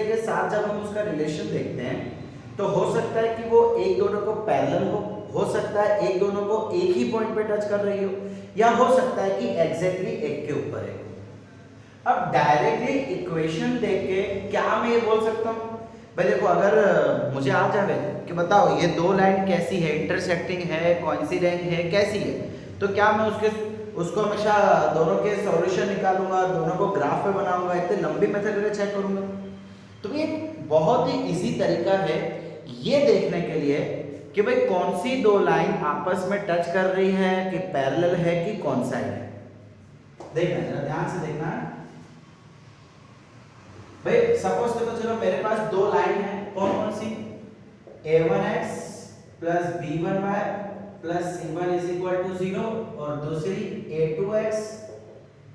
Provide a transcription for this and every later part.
के साथ जब हम उसका रिलेशन देखते हैं तो हो सकता है कि वो एक दोनों को पैरेलल हो सकता है एक दोनों को एक ही पॉइंट पे टच कर रही हो, या हो सकता है कि एग्जैक्टली एक के ऊपर है। अब डायरेक्टली इक्वेशन देख के क्या मैं ये बोल सकता हूँ? भाई देखो, अगर मुझे आ जाए कि बताओ ये दो लाइन कैसी है, इंटरसेक्टिंग है, कोइंसिडेंट है, कैसी है, तो क्या मैं उसको हमेशा दोनों के सॉल्यूशन निकालूंगा, दोनों को ग्राफ पे बनाऊंगा, इतने लंबी मेथड में चेक करूंगा? तो ये बहुत ही इजी तरीका है ये देखने के लिए कि भाई कौन सी दो लाइन आपस में टच कर रही है, कि पैरेलल है कि कोइंसाइड है। देखना जरा ध्यान से देखना है भाई। सपोज करो चलो मेरे पास दो लाइन है, कौन कौन सी? a1x plus b1y plus c1 is equal to 0, और दूसरी a2x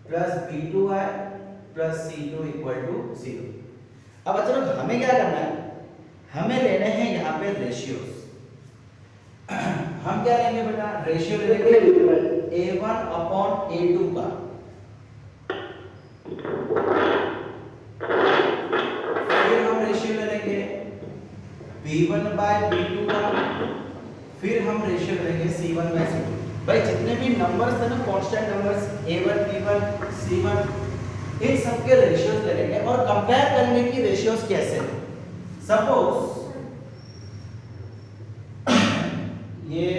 plus b2y plus c2 equal to 0। अब चलो हमें क्या करना है, हमें लेने हैं यहाँ पे रेशियोज। हम क्या लेंगे बेटा? रेशियो लेंगे a1 अपॉन a2 का, फिर हम रेशियो ले लेंगे b1 बाय b2 का, फिर हम रेशियो लेंगे c1 बाय c2। भाई जितने भी नंबर्स थे ना, constant numbers a1 b1 c1, इन सबके रेशियोज ले लेंगे और कंपेयर करेंगे कि रेशियोज कैसे हैं। सपोज ये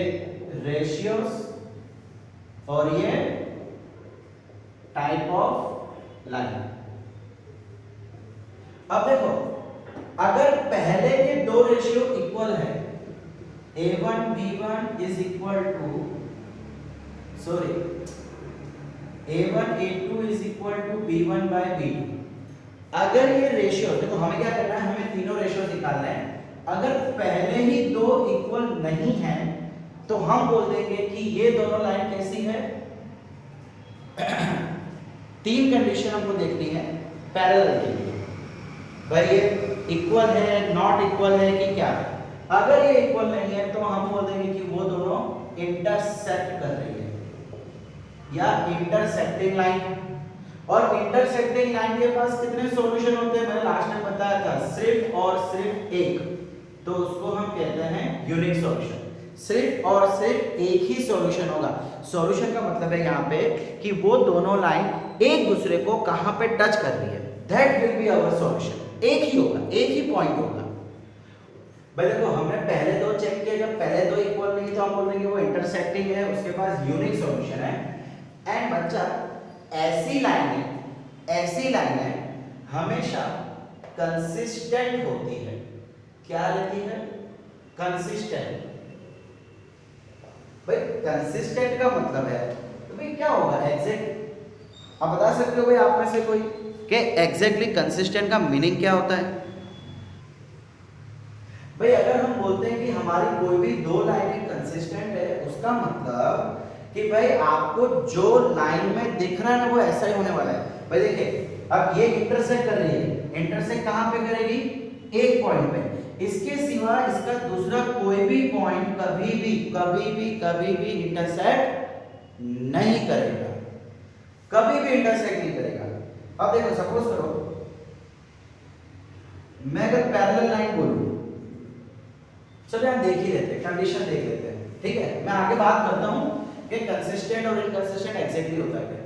रेशियोज और ये टाइप ऑफ लाइन। अब देखो, अगर पहले के दो रेशियो इक्वल है, a1 b1 is equal to a1 a2 is equal to b1 by b2, अगर ये रेशियो, देखो हमें क्या करना है, हमें तीनों रेशियो निकालना है। अगर पहले ही दो इक्वल नहीं है तो हम बोल देंगे कि ये दोनों लाइन कैसी है। तीन कंडीशन हमको देखनी है पैरेलल के लिए। भाई ये इक्वल है, नॉट इक्वल है कि क्या है। अगर ये इक्वल नहीं है तो हम बोल देंगे कि वो दोनों इंटरसेक्ट कर रही है या इंटरसेक्टिंग लाइन। और इंटरसेक्टिंग लाइन के पास कितने सॉल्यूशन होते हैं? मैंने लास्ट में बताया था, सिर्फ और सिर्फ एक, तो उसको हम कहते हैं यूनिक सॉल्यूशन। सिर्फ और सिर्फ एक ही सॉल्यूशन होगा। सॉल्यूशन का मतलब है यहाँ पे कि वो दोनों लाइन एक दूसरे को कहां पे टच कर रही है, that will be our solution. एक ही होगा, एक ही पॉइंट होगा। भाई देखो, हमने पहले दो चेक किया, जब पहले दो इक्वल नहीं तो हम बोल देंगे वो इंटरसेक्टिंग है, उसके पास यूनिक सॉल्यूशन है। एंड बच्चा, ऐसी लाइनें हमेशा कंसिस्टेंट होती है। क्या रहती है? कंसिस्टेंट। भाई कंसिस्टेंट का मतलब है तो भाई क्या होगा? एग्जैक्ट। आप बता सकते हो भाई आप में से कोई कि एग्जैक्टली कंसिस्टेंट का मीनिंग क्या होता है? भाई अगर हम बोलते हैं कि हमारी कोई भी दो लाइनें कंसिस्टेंट है, उसका मतलब कि भाई आपको जो लाइन में दिख रहा है ना वो ऐसा ही होने वाला है। भाई देखिए, अब ये इंटरसेक्ट कर रही है, इंटरसेक्ट कहां पे करेगी? एक पॉइंट पे। इसके सिवा इसका दूसरा कोई भी पॉइंट कभी भी इंटरसेक्ट नहीं करेगा, कभी भी इंटरसेक्ट नहीं करेगा। अब देखो, सपोज करो मैं अगर पैरेलल लाइन बोलूं, चलो हम देख ही लेते हैं, कंडीशन देख लेते हैं, ठीक है? मैं आगे बात करता हूं कि कंसिस्टेंट और इनकंसिस्टेंट एग्जैक्टली होता है क्या।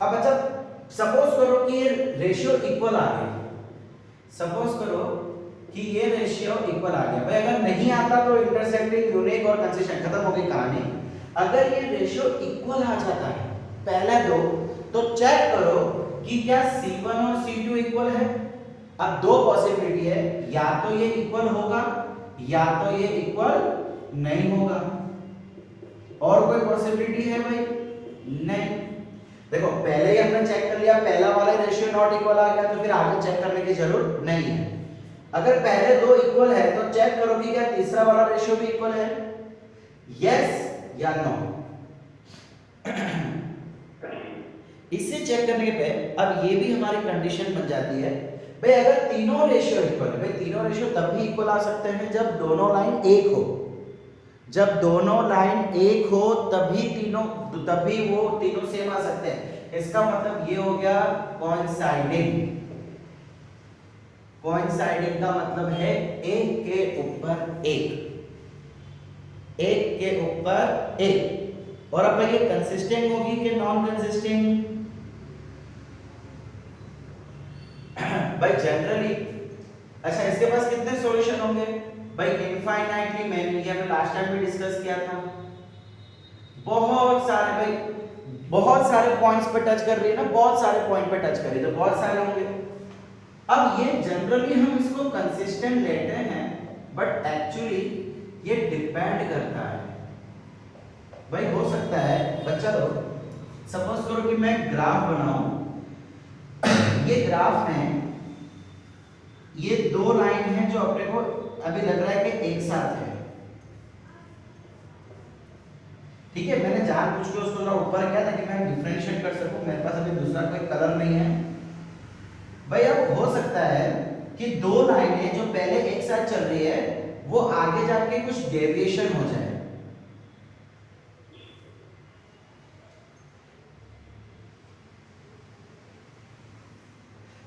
अब अच्छा, सपोज करो कि ये रेशियो इक्वल आ गया, सपोज करो कि ये रेशियो इक्वल आ गया। भाई अगर नहीं आता तो इंटरसेक्टिंग, यूनिक और कंसिस्टेंट, खत्म हो गई कहानी। अगर ये रेशियो इक्वल आ जाता है पहले दो, तो चेक करो कि क्या C1 और C2 इक्वल है। अब दो पॉसिबिलिटी है, या तो ये इक्वल होगा या तो ये इक्वल नहीं होगा। और कोई पॉसिबिलिटी है भाई? नहीं। देखो, पहले ही हमने चेक कर लिया, पहला वाला रेशियो नॉट इक्वल आ गया, तो फिर आगे चेक करने की जरूरत नहीं है। अगर पहले दो इक्वल है तो चेक करो कि क्या तीसरा वाला रेशियो भी इक्वल है, यस या नो। इससे चेक करने पे अब ये भी हमारी कंडीशन बन जाती है। भाई अगर तीनों रेशियो इक्वल है, भाई तीनों रेशियो तभी इक्वल आ सकते हैं जब दोनों लाइन एक हो। जब दोनों लाइन एक हो तभी वो तीनों सेम आ सकते हैं। इसका मतलब ये हो गया कोइंसाइडिंग। कोइंसाइडिंग का मतलब है एक के ऊपर एक, एक के ऊपर एक। और अब ये कंसिस्टेंट होगी कि नॉन कंसिस्टेंट? भाई जनरली, अच्छा इसके पास कितने सॉल्यूशन होंगे भाई? इनफाइनाइटली मैनी, ये हमने लास्ट टाइम भी डिस्कस किया था। बहुत सारे भाई, बहुत सारे पॉइंट्स पे टच कर रही है ना, बहुत सारे पॉइंट पे टच कर रही है, तो बहुत सारे होंगे। अब ये जनरली हम इसको कंसिस्टेंट लेते हैं, बट एक्चुअली ये डिपेंड करता है भाई। हो सकता है बच्चा लोग, सपोज करो कि मैं ग्राफ बनाऊं, ये ग्राफ में ये दो लाइन है जो अपने को अभी लग रहा है कि एक साथ है, ठीक है। मैंने जानबूझ के उसको थोड़ा ऊपर किया ताकि मैं डिफरेंशिएट कर सकूं, मेरे पास अभी दूसरा कोई कलर नहीं है भाई। अब हो सकता है कि दो लाइनें जो पहले एक साथ चल रही है वो आगे जाके कुछ डेविएशन हो जाए।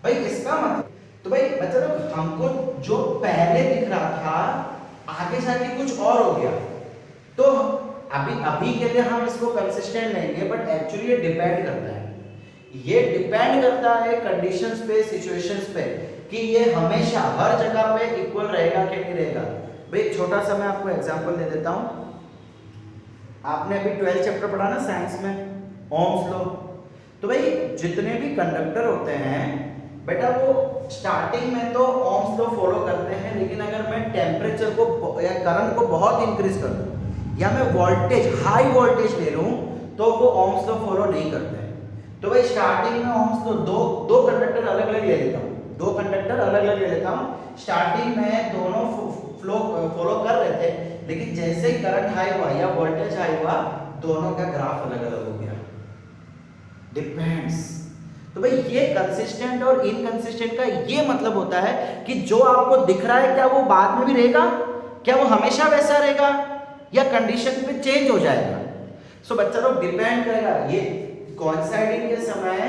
भाई इसका मतलब, तो भाई बच्चा लोग हमको जो पहले दिख रहा था आगे जाके कुछ और हो गया, तो अभी के लिए हम इसको कंसिस्टेंट लेंगे, बट एक्चुअली ये डिपेंड करता है, ये डिपेंड करता है कंडीशंस पे, सिचुएशंस पे, कि ये हमेशा हर जगह पे इक्वल रहेगा कि नहीं रहेगा। भाई एक छोटा सा मैं आपको एग्जांपल दे देता हूं। आपने अभी 12th चैप्टर पढ़ा ना साइंस में, ओम्स लॉ। तो भाई जितने भी कंडक्टर होते हैं बेटा, वो स्टार्टिंग में तो ओम्स लॉ फॉलो करते हैं, लेकिन अगर मैं टेम्परेचर को या करंट को बहुत इंक्रीज कर दूं या मैं वोल्टेज हाई वोल्टेज ले लूं तो वो ओम्स लॉ फॉलो नहीं करते हैं। तो भाई स्टार्टिंग में ओम्स लॉ दो कंडक्टर अलग अलग ले लेता हूं, दो कंडक्टर अलग अलग ले लेता हूं। स्टार्टिंग में दोनों फ्लो फॉलो कर रहे थे, लेकिन जैसे ही करंट हाई हुआ या वोल्टेज हाई हुआ, दोनों का ग्राफ अलग अलग हो गया। डिपेंड्स। तो भाई ये कंसिस्टेंट और इनकंसिस्टेंट का ये मतलब होता है कि जो आपको दिख रहा है क्या वो बाद में भी रहेगा, क्या वो हमेशा वैसा रहेगा, या कंडीशन पे चेंज हो जाएगा। सो बच्चा लोग डिपेंड करेगा, ये कोइंसाइडिंग के समय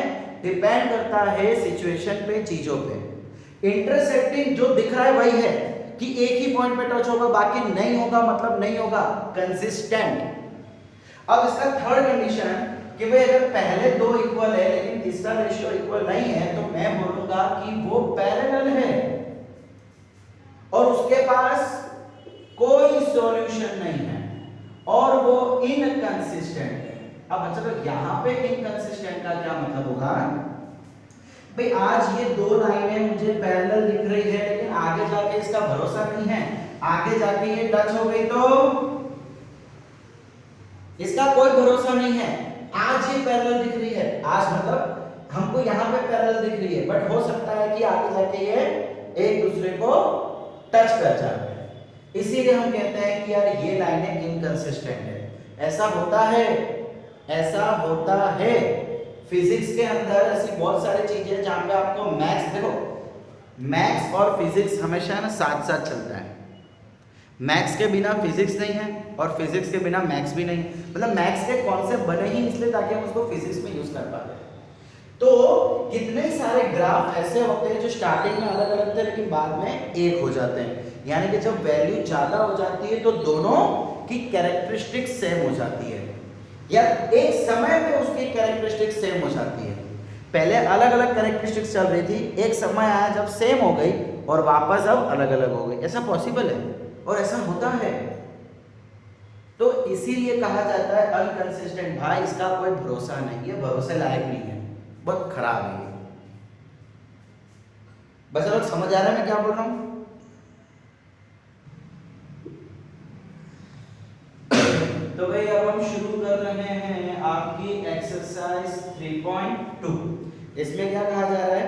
डिपेंड करता है सिचुएशन पे, चीजों पे। इंटरसेक्टिंग जो दिख रहा है वही है कि एक ही पॉइंट पे टच होगा, बाकी नहीं होगा, मतलब नहीं होगा, कंसिस्टेंट। अब इसका थर्ड कंडीशन कि भाई अगर पहले दो इक्वल है लेकिन तीसरा रेशियो इक्वल नहीं है, तो मैं बोलूंगा कि वो पैरेलल है और उसके पास कोई सॉल्यूशन नहीं है और वो इनकंसिस्टेंट है। अब चलो यहाँ पे इनकंसिस्टेंट का क्या मतलब होगा भाई? आज ये दो लाइनें मुझे पैरेलल दिख रही है, लेकिन आगे जाके इसका भरोसा नहीं है, आगे जाके ये टच हो गई तो इसका कोई भरोसा नहीं है। आज ये पैरेलल दिख रही है, आज मतलब हमको यहाँ पे पैरेलल दिख रही है, बट हो सकता है कि आगे जाके ये एक दूसरे को टच कर जाए। इसीलिए हम कहते हैं कि यार ये लाइनें इनकंसिस्टेंट है। ऐसा होता है, ऐसा होता है। फिजिक्स के अंदर ऐसी बहुत सारी चीजें हैं जहां पे आपको मैथ्स, देखो मैथ्स और फिजिक्स हमेशा ना साथ साथ चलता है। मैथ्स के बिना फिजिक्स नहीं है और फिजिक्स के बिना मैथ्स भी नहीं, मतलब मैथ्स के कॉन्सेप्ट बने ही इसलिए ताकि हम उसको फिजिक्स में यूज कर पाते हैं। तो कितने सारे ग्राफ ऐसे होते हैं जो स्टार्टिंग में अलग अलग थे लेकिन बाद में एक हो जाते हैं, यानी कि जब वैल्यू ज्यादा हो जाती है तो दोनों की कैरेक्टरिस्टिक्स सेम हो जाती है, या एक समय पे उसकी कैरेक्टरिस्टिक्स सेम हो जाती है। पहले अलग अलग कैरेक्टरिस्टिक्स चल रही थी, एक समय आया जब सेम हो गई और वापस अब अलग अलग हो गई। ऐसा पॉसिबल है और ऐसा होता है। तो इसीलिए कहा जाता है अनकंसिस्टेंट। भाई इसका कोई भरोसा नहीं है, भरोसे लायक नहीं है, बहुत खराब है। बस लोग समझ आ रहा है मैं क्या बोल रहा हूं? तो भाई अब हम शुरू कर रहे हैं आपकी एक्सरसाइज 3.2। इसमें क्या कहा जा रहा है?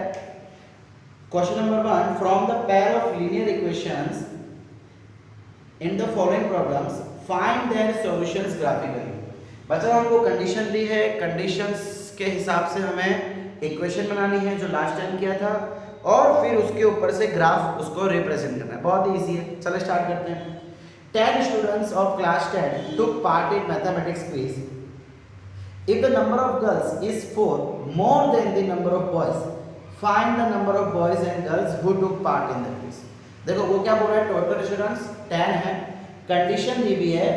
Question number 1, from the pair of linear equations in the following problems find their solutions graphically. बच्चा हमको कंडीशन दी है, कंडीशंस के हिसाब से हमें इक्वेशन बनानी है जो लास्ट टाइम किया था, और फिर उसके ऊपर से ग्राफ उसको रिप्रेजेंट करना है। बहुत इजी है, चलो स्टार्ट करते हैं। 10 students of class 10 took part in mathematics quiz. If the number of girls is 4 more than the number of boys, find the number of boys and girls who took part in the quiz. देखो वो क्या बोल रहा है, total students 10 है, condition दी हुई है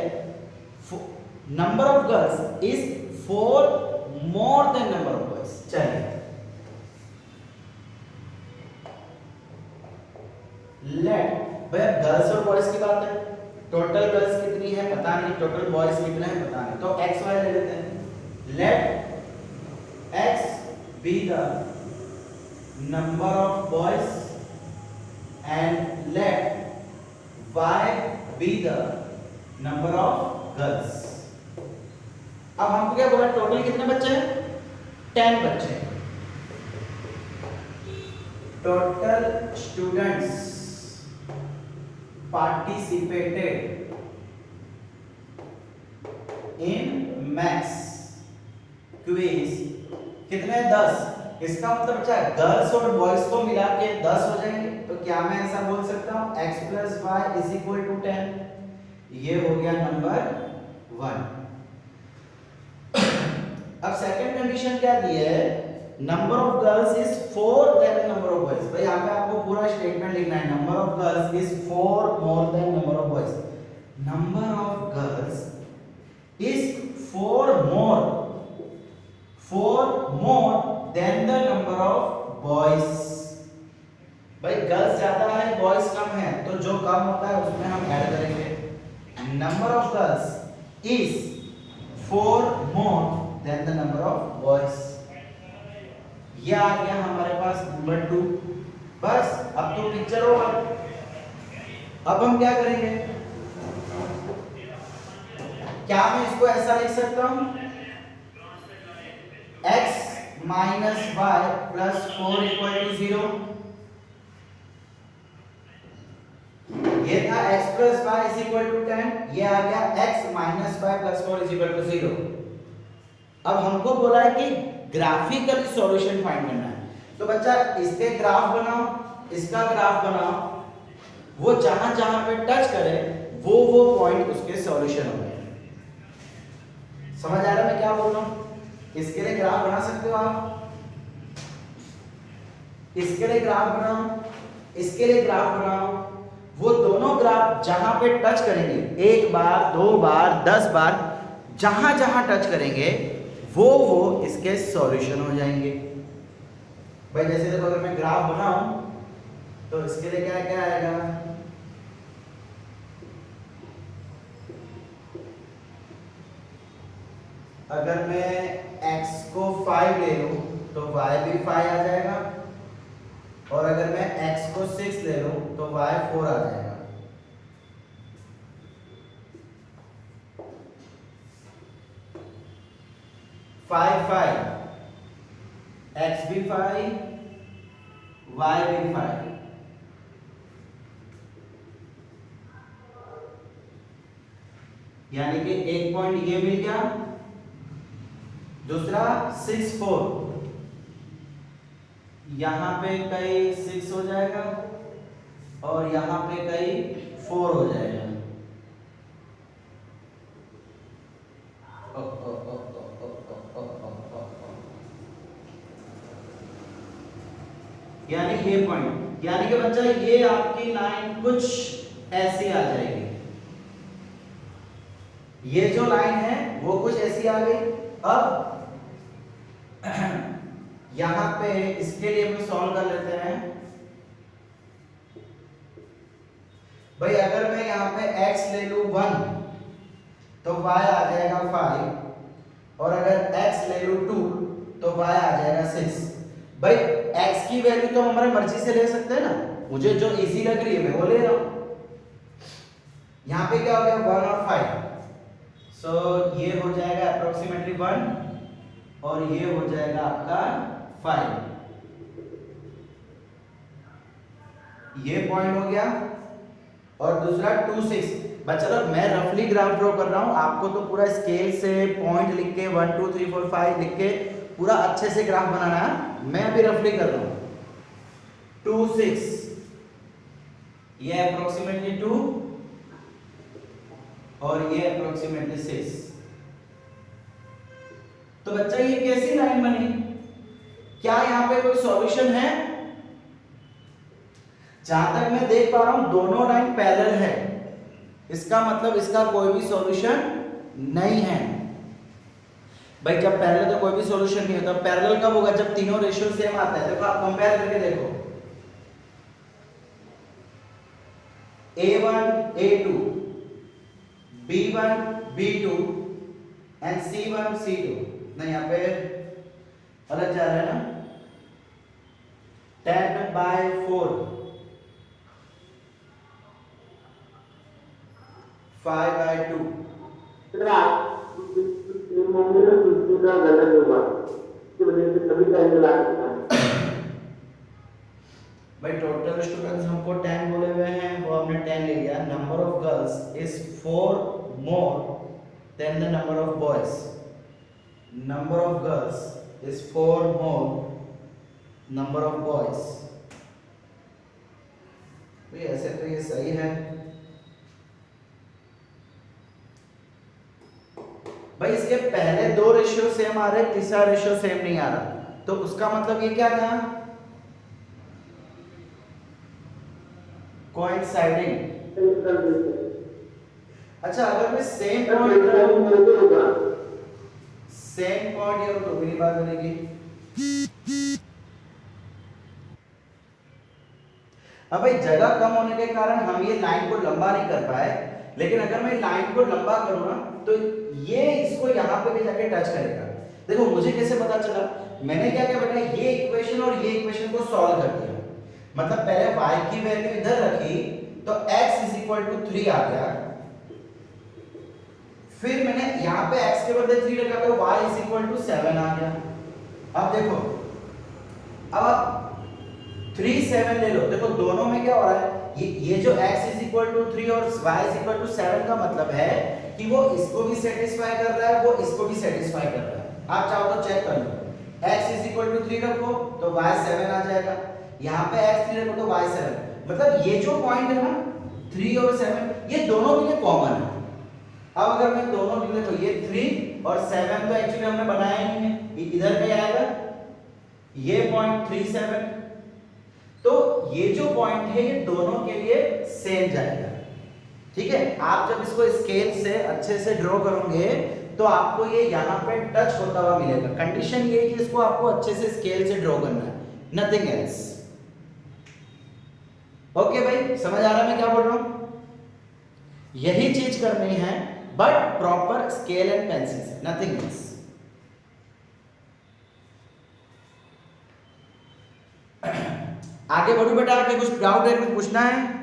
number of girls is 4 more than number of boys. चलिए लेट, भैया गर्ल्स और बॉयज की बात है, टोटल गर्ल्स कितनी है पता नहीं, टोटल बॉयज कितने हैं पता नहीं, तो एक्स वाई ले लेते हैं। Let X be the number of boys and let y be the number of girls। अब हमको क्या बोला, टोटल कितने बच्चे हैं, 10 बच्चे। Total students participated in maths quiz कितने, 10। इसका मतलब बच्चा गर्ल्स और बॉयज को मिला के 10 हो जाएंगे, तो क्या मैं ऐसा बोल सकता हूं x + y = 10। ये हो गया नंबर 1। अब सेकंड कंडीशन क्या दी है, number of girls is 4 than number of boys. भाई यहां पे आपको पूरा स्टेटमेंट लिखना है, number of girls is 4 more than number of boys. Number of girls is 4 more than the number of boys। भाई गर्ल्स ज्यादा है बॉयज कम है, तो जो कम होता है उसमें हम ऐड करेंगे। Number of girls is 4 more than the number of boys। ये आ गया हमारे पास नंबर 2। बस अब तो पिक्चर होगा। अब हम क्या करेंगे, क्या मैं इसको ऐसा लिख सकता हूं, x - y + 4 = 0। ये था x + y = 10, ये आ गया x - y + 4 = 0। अब हमको बोला है कि ग्राफिकली सॉल्यूशन फाइंड करना है, तो बच्चा इसके ग्राफ बनाओ, इसका ग्राफ बनाओ, वो जहां जहां पे टच करे वो पॉइंट उसके सॉल्यूशन हो गए। समझ आ रहा है मैं क्या बोल रहा हूं? इसके लिए ग्राफ बना सकते हो आप, इसके लिए ग्राफ बनाओ, इसके लिए ग्राफ बनाओ, वो दोनों ग्राफ जहां पे टच करेंगे, 1 बार 2 बार 10 बार, जहां जहां टच करेंगे वो इसके सॉल्यूशन हो जाएंगे। भाई जैसे देखो अगर मैं ग्राफ बनाऊं तो इसके लिए क्या क्या आएगा, अगर मैं x को 5 ले लूं तो y भी 5 आ जाएगा, और अगर मैं x को 6 ले लूं तो y 4 आ जाएगा। x भी 5 y भी 5, यानी कि एक पॉइंट ये मिल गया, दूसरा 6 4, यहां पे कहीं 6 हो जाएगा और यहां पे कहीं 4 हो जाएगा। यानी ये पॉइंट, यानी कि बच्चा ये आपकी लाइन कुछ ऐसी आ जाएगी, ये जो लाइन है वो कुछ ऐसी आ गई। अब यहां पे इसके लिए हम सॉल्व कर लेते हैं। भाई अगर मैं यहां पे x ले लूं 1 तो y आ जाएगा 5, और अगर x ले लूं 2 तो y आ जाएगा 6। भाई x की वैल्यू तो हम हमारी मर्जी से ले सकते हैं ना, मुझे जो इजी लग रही है मैं वो ले रहा हूं। यहां पे क्या हो गया 1 और 5, सो ये हो जाएगा अप्रोक्सीमेटली 1 और ये हो जाएगा आपका 5। ये पॉइंट हो गया, और दूसरा 2 6। बच्चा लोग मैं रफली ग्राफ ड्रॉ कर रहा हूं, आपको तो पूरा स्केल से पॉइंट लिख के 1 2 3 4 5 लिख के पूरा अच्छे से ग्राफ बनाना है, मैं अभी रफली कर रहा हूं। 2 6, ये अप्रोक्सीमेटली 2 और ये अप्रोक्सीमेटली 6। तो बच्चा ये कैसी लाइन बनी क्या यहाँ पे कोई सॉल्यूशन है? जहां तक मैं देख पा रहा हूं दोनों लाइन पैरेलल है, इसका मतलब इसका कोई भी सॉल्यूशन नहीं है। भाई जब पैरेलल तो कोई भी सॉल्यूशन नहीं होता। पैरेलल कब होगा? जब तीनों रेशियो सेम आता है। देखो आप कंपेयर करके देखो, A1 A2, B1 B2 and C1 C2। नहीं यहाँ पे अलग जा रहा है ना। 10/4 5/2। भाई टोटल स्टूडेंट्स हमको 10 बोले हुए हैं, वो हमने 10 ले लिया। Number of girls is 4 more then the number of boys. Number of girls is 4 more number of boys. तो ऐसे तो ये सही है भाई। इसके पहले दो रेशियो सेम आ रहे, तीसरा रेशियो सेम नहीं आ रहा, तो उसका मतलब ये क्या था? कोइंसाइडिंग। अच्छा अगर मैं सेम पॉइंट ये तो मेरी बात बनेगी। अब भाई जगह कम होने के कारण हम ये लाइन को लंबा नहीं कर पाए, लेकिन अगर मैं लाइन को लंबा करूं ना तो ये इसको यहां पे भी जाके टच करेगा। देखो मुझे कैसे पता चला? मैंने क्या क्या बेटा ये इक्वेशन और ये इक्वेशन को सॉल्व कर दिया। मतलब पहले y की वैल्यू इधर रखी तो x 3 आ गया, फिर मैंने यहां पे x के बदले 3 रखा तो y 7 आ गया। अब देखो, अब आप 3 7 ले लो। देखो दोनों में क्या हो रहा है? ये जो x 3 और y 7 का मतलब है कि वो इसको भी सेटिस्फाई कर रहा है, वो इसको भी सेटिस्फाई कर रहा है। आप चाहो तो चेक कर लो, x 3 रखो तो y 7 आ जाएगा, यहाँ पे x 3 रखो तो y 7। मतलब ये जो पॉइंट है ना 3 और 7 ये दोनों के लिए कॉमन है। अब अगर मैं दोनों के लिए तो ये 3 और 7 तो एक्चुअली हमने बनाया ही नहीं है, इधर पे आएगा ये पॉइंट 3 7। तो ये जो पॉइंट है ये दोनों के लिए सेम जाएगा। ठीक है, आप जब इसको स्केल से अच्छे से ड्रॉ करोगे तो आपको ये यहाँ पे टच होता हुआ मिलेगा। कंडीशन ये है कि इसको आपको अच्छे से स्केल से ड्रॉ करना है, नथिंग एल्स। ओके भाई, समझ आ रहा है मैं क्या बोल रहा हूं? यही चीज करनी है but proper scale and pencil से, नथिंग एल्स। आगे बढ़ो बेटा, आगे कुछ डाउट है, कुछ पूछना है?